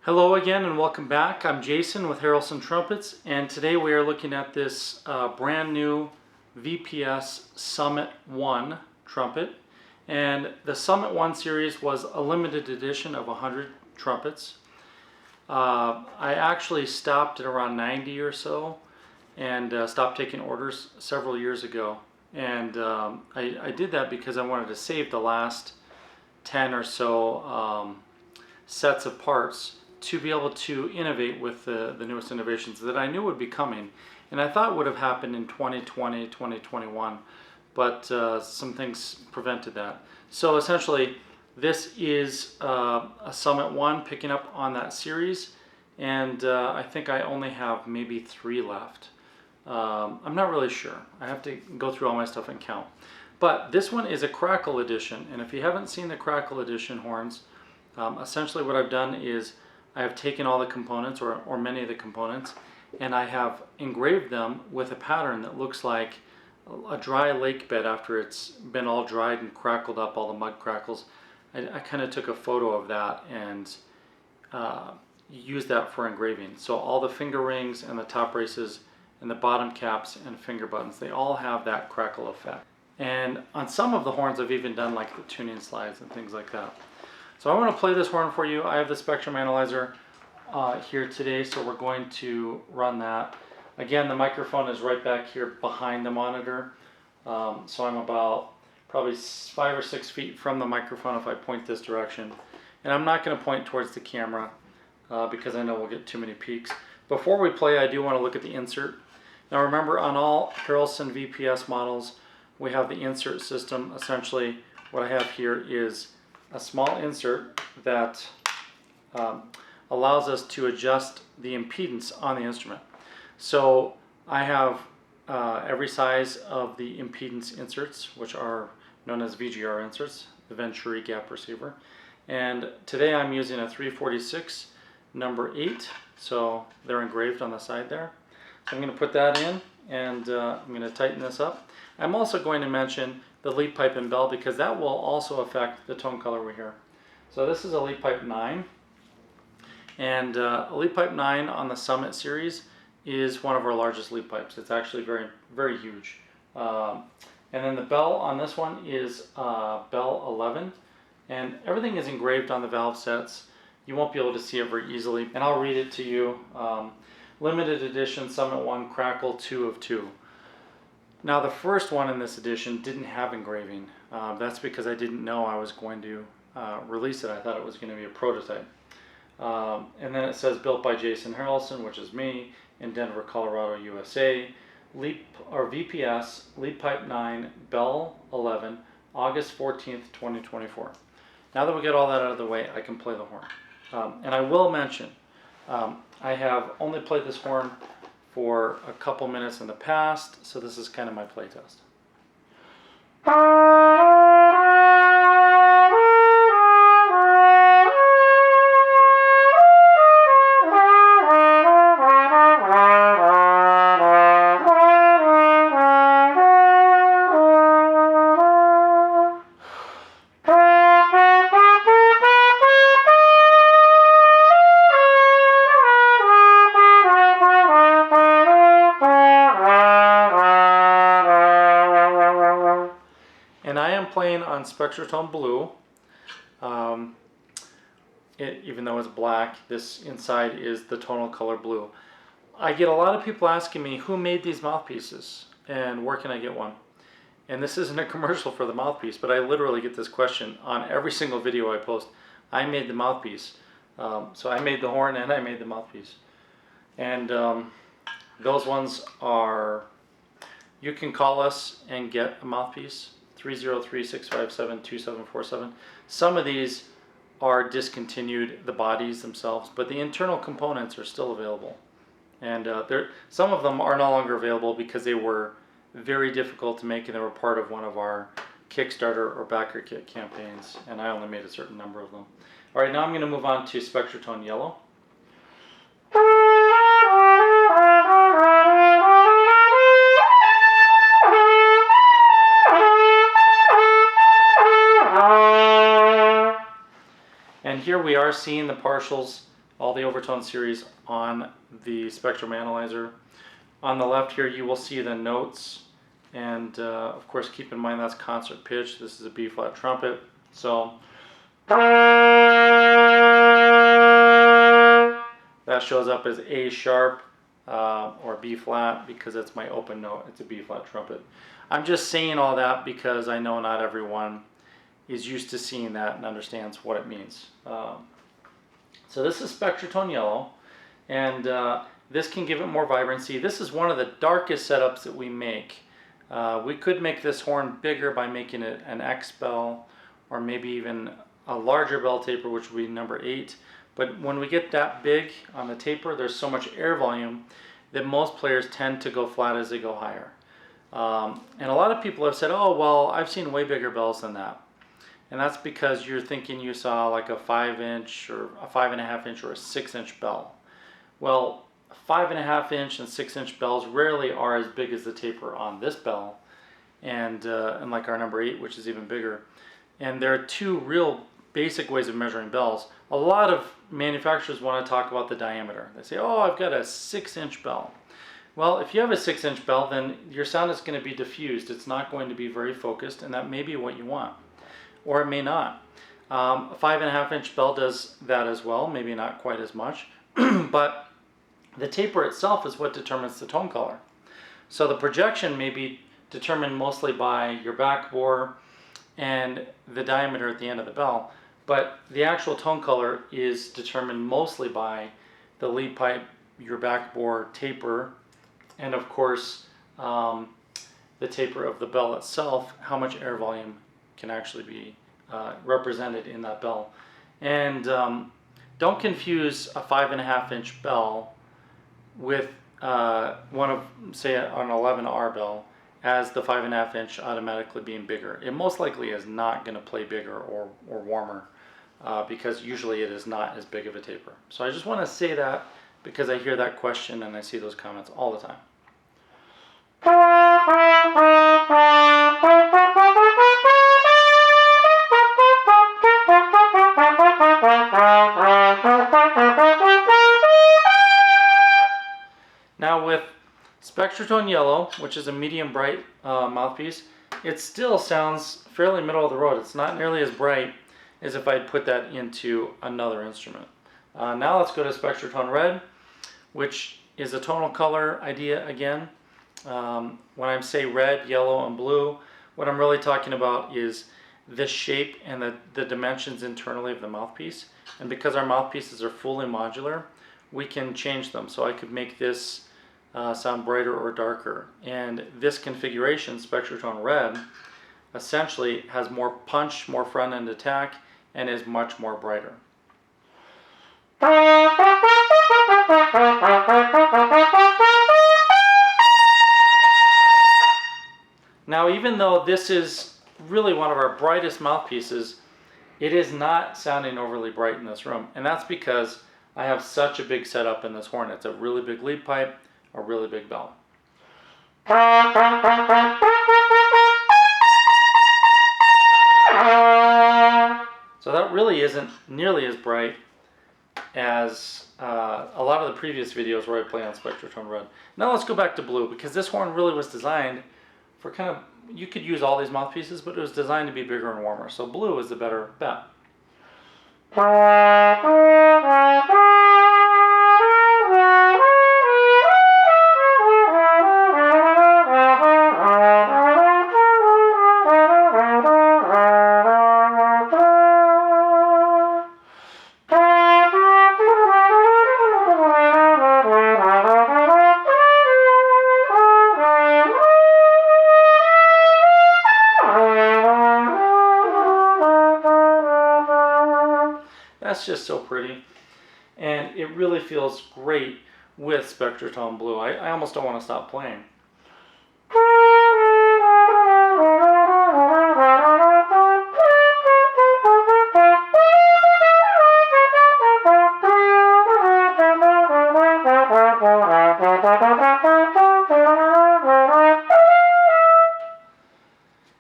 Hello again and welcome back. I'm Jason with Harrelson Trumpets, and today we are looking at this brand new VPS Summit 1 trumpet. And the Summit 1 series was a limited edition of 100 trumpets. I actually stopped at around 90 or so and stopped taking orders several years ago. And I did that because I wanted to save the last 10 or so sets of parts to be able to innovate with the newest innovations that I knew would be coming, and I thought would have happened in 2020, 2021, but some things prevented that. So essentially, this is a Summit 1 picking up on that series, and I think I only have maybe 3 left. I'm not really sure. I have to go through all my stuff and count. But this one is a Crackle edition, and if you haven't seen the Crackle edition horns, essentially what I've done is I have taken all the components, or many of the components, and I have engraved them with a pattern that looks like a dry lake bed after it's been all dried and crackled up, all the mud crackles. I kind of took a photo of that and used that for engraving. So all the finger rings and the top braces and the bottom caps and finger buttons, they all have that crackle effect. And on some of the horns I've even done like the tuning slides and things like that. So I want to play this horn for you. I have the Spectrum Analyzer here today, so we're going to run that. Again, the microphone is right back here behind the monitor. So I'm about probably 5 or 6 feet from the microphone if I point this direction. And I'm not going to point towards the camera because I know we'll get too many peaks. Before we play, I do want to look at the insert. Now remember, on all Harrelson VPS models, we have the insert system. Essentially, what I have here is a small insert that allows us to adjust the impedance on the instrument. So I have every size of the impedance inserts, which are known as VGR inserts, the Venturi gap receiver. And today I'm using a 346 number 8, so they're engraved on the side there. So I'm going to put that in, and I'm going to tighten this up. I'm also going to mention the lead pipe and bell because that will also affect the tone color we hear. So this is a lead pipe 9, and a lead pipe 9 on the Summit series is one of our largest lead pipes. It's actually very, very huge. And then the bell on this one is bell 11, and everything is engraved on the valve sets. You won't be able to see it very easily, and I'll read it to you. Limited edition Summit 1 Crackle 2 of 2. Now the first one in this edition didn't have engraving. That's because I didn't know I was going to release it. I thought it was going to be a prototype. And then it says built by Jason Harrelson, which is me, in Denver, Colorado, USA. VPS, lead pipe 9, bell 11, August 14th, 2024. Now that we get all that out of the way, I can play the horn. And I will mention, I have only played this horn for a couple minutes in the past, so this is kind of my play test. And I am playing on Spectratone Blue. Even though it's black, this inside is the tonal color blue. I get a lot of people asking me who made these mouthpieces and where can I get one? And this isn't a commercial for the mouthpiece, but I literally get this question on every single video I post. I made the mouthpiece. So I made the horn and I made the mouthpiece. And those ones are, you can call us and get a mouthpiece. 303-657-2747. Some of these are discontinued, the bodies themselves, but the internal components are still available. And some of them are no longer available because they were very difficult to make and they were part of one of our Kickstarter or backer kit campaigns, and I only made a certain number of them. All right, now I'm going to move on to Spectratone Yellow. And here we are seeing the partials all the overtone series on the Spectrum Analyzer. On the left here you will see the notes, and of course keep in mind that's concert pitch. This is a B flat trumpet, so that shows up as A sharp or B flat because it's my open note. It's a B flat trumpet. I'm just saying all that because I know not everyone is used to seeing that and understands what it means. So this is Spectratone Yellow, and this can give it more vibrancy. This is one of the darkest setups that we make. We could make this horn bigger by making it an X bell, or maybe even a larger bell taper, which would be number 8. But when we get that big on the taper, there's so much air volume that most players tend to go flat as they go higher. And a lot of people have said, oh, well, I've seen way bigger bells than that. And that's because you're thinking you saw like a 5-inch or a 5.5-inch or a 6-inch bell. Well, 5.5-inch and 6-inch bells rarely are as big as the taper on this bell, and like our number 8, which is even bigger. And there are two real basic ways of measuring bells. A lot of manufacturers want to talk about the diameter. They say, oh, I've got a 6-inch bell. Well, if you have a 6-inch bell, then your sound is going to be diffused. It's not going to be very focused, and that may be what you want. Or it may not. A 5.5-inch bell does that as well, maybe not quite as much, but the taper itself is what determines the tone color. So the projection may be determined mostly by your backbore and the diameter at the end of the bell, but the actual tone color is determined mostly by the lead pipe, your backbore taper, and of course the taper of the bell itself, how much air volume can actually be represented in that bell. And don't confuse a 5.5-inch bell with one of, say, an 11R bell as the 5.5-inch automatically being bigger. It most likely is not going to play bigger or warmer because usually it is not as big of a taper. So I just want to say that because I hear that question and I see those comments all the time. Now with Spectratone Yellow, which is a medium bright mouthpiece, it still sounds fairly middle of the road. It's not nearly as bright as if I'd put that into another instrument. Now let's go to Spectratone Red, which is a tonal color idea again. When I say red, yellow, and blue, what I'm really talking about is the shape and the dimensions internally of the mouthpiece. And because our mouthpieces are fully modular, we can change them. So I could make this sound brighter or darker. And this configuration, Spectratone Red, essentially has more punch, more front end attack, and is much more brighter. Now, even though this is really one of our brightest mouthpieces, it is not sounding overly bright in this room. And that's because I have such a big setup in this horn. It's a really big lead pipe, a really big bell. So that really isn't nearly as bright as a lot of the previous videos where I play on Spectratone Red. Now let's go back to blue, because this horn really was designed for kind of, you could use all these mouthpieces, but it was designed to be bigger and warmer. So blue is the better bet. That's just so pretty, and it really feels great with Spectratone Blue. I almost don't want to stop playing.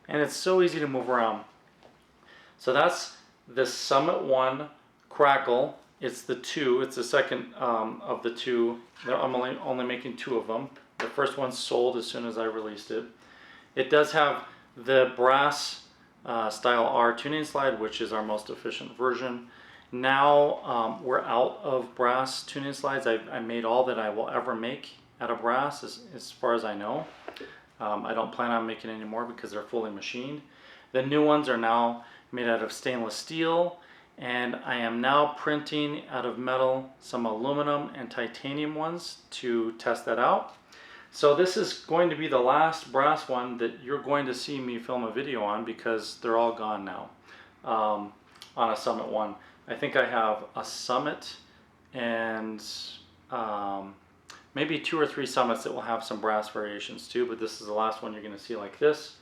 And it's so easy to move around. So that's the Summit 1 Crackle It's the two. It's the second of the two. I'm only making two of them. The first one's sold as soon as I released it. It does have the brass style R tuning slide, which is our most efficient version. Now we're out of brass tuning slides. I made all that I will ever make out of brass as far as I know. I don't plan on making any more because they're fully machined. The new ones are now made out of stainless steel, and I am now printing out of metal some aluminum and titanium ones to test that out. So this is going to be the last brass one that you're going to see me film a video on, because they're all gone now on a Summit 1. I think I have a Summit and maybe 2 or 3 Summits that will have some brass variations too, but this is the last one you're going to see like this.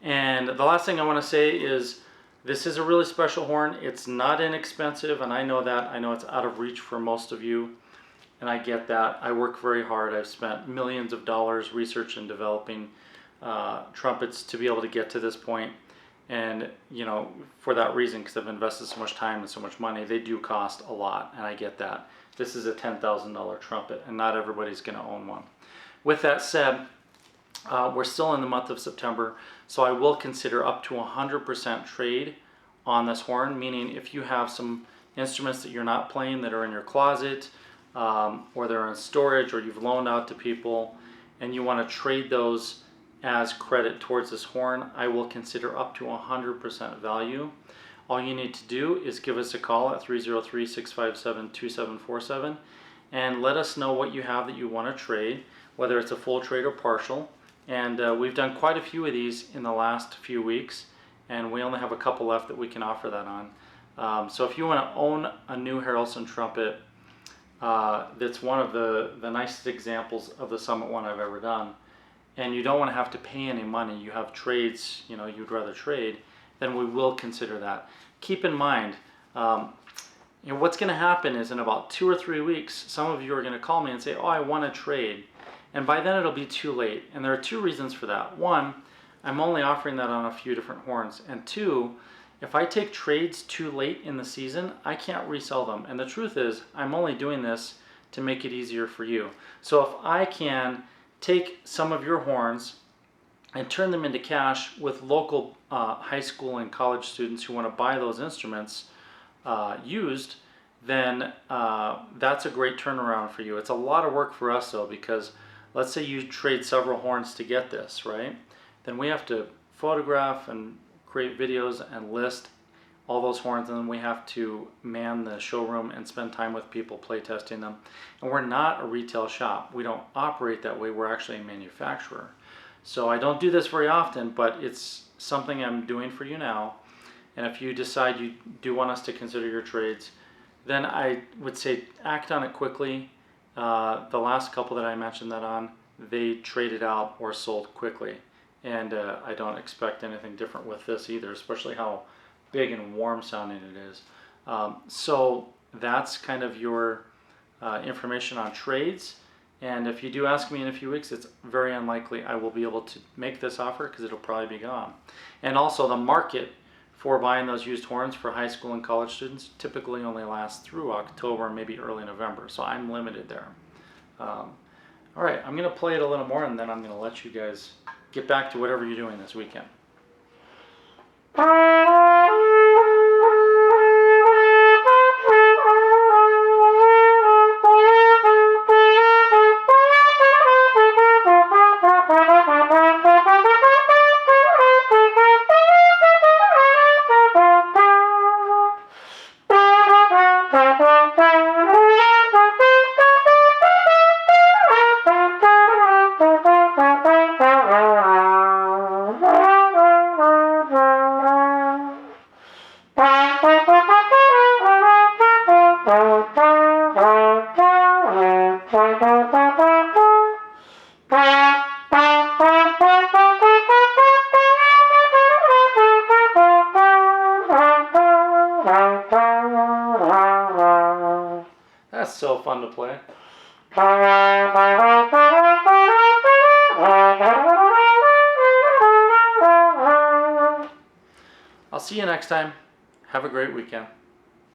And the last thing I want to say is this is a really special horn. It's not inexpensive, and I know that. I know it's out of reach for most of you, and I get that. I work very hard. I've spent millions of dollars researching and developing trumpets to be able to get to this point. And, you know, for that reason, because I've invested so much time and so much money, they do cost a lot, and I get that. This is a $10,000 trumpet, and not everybody's going to own one. With that said, we're still in the month of September, so I will consider up to 100% trade on this horn, meaning if you have some instruments that you're not playing that are in your closet, or they're in storage, or you've loaned out to people, and you want to trade those as credit towards this horn, I will consider up to 100% value. All you need to do is give us a call at 303-657-2747 and let us know what you have that you want to trade, whether it's a full trade or partial. And we've done quite a few of these in the last few weeks, and we only have a couple left that we can offer that on. So if you want to own a new Harrelson trumpet, that's one of the nicest examples of the Summit 1 I've ever done, and you don't want to have to pay any money, you have trades, you know, you'd rather trade, then we will consider that. Keep in mind, you know, what's going to happen is in about 2 or 3 weeks, some of you are going to call me and say, oh, I want to trade. And by then it'll be too late. And there are 2 reasons for that. 1, I'm only offering that on a few different horns. And 2, if I take trades too late in the season, I can't resell them. And the truth is, I'm only doing this to make it easier for you. So if I can take some of your horns and turn them into cash with local high school and college students who want to buy those instruments used, then that's a great turnaround for you. It's a lot of work for us though, because let's say you trade several horns to get this, right? Then we have to photograph and create videos and list all those horns, and then we have to man the showroom and spend time with people play testing them. And we're not a retail shop. We don't operate that way. We're actually a manufacturer. So I don't do this very often, but it's something I'm doing for you now. And if you decide you do want us to consider your trades, then I would say act on it quickly. The last couple that I mentioned that on, they traded out or sold quickly. And I don't expect anything different with this either, especially how big and warm sounding it is. So that's kind of your information on trades. And if you do ask me in a few weeks, it's very unlikely I will be able to make this offer because it'll probably be gone. And also the market for buying those used horns for high school and college students typically only lasts through October, maybe early November. So I'm limited there. All right, I'm going to play it a little more, and then I'm going to let you guys get back to whatever you're doing this weekend. That's so fun to play. I'll see you next time. Have a great weekend.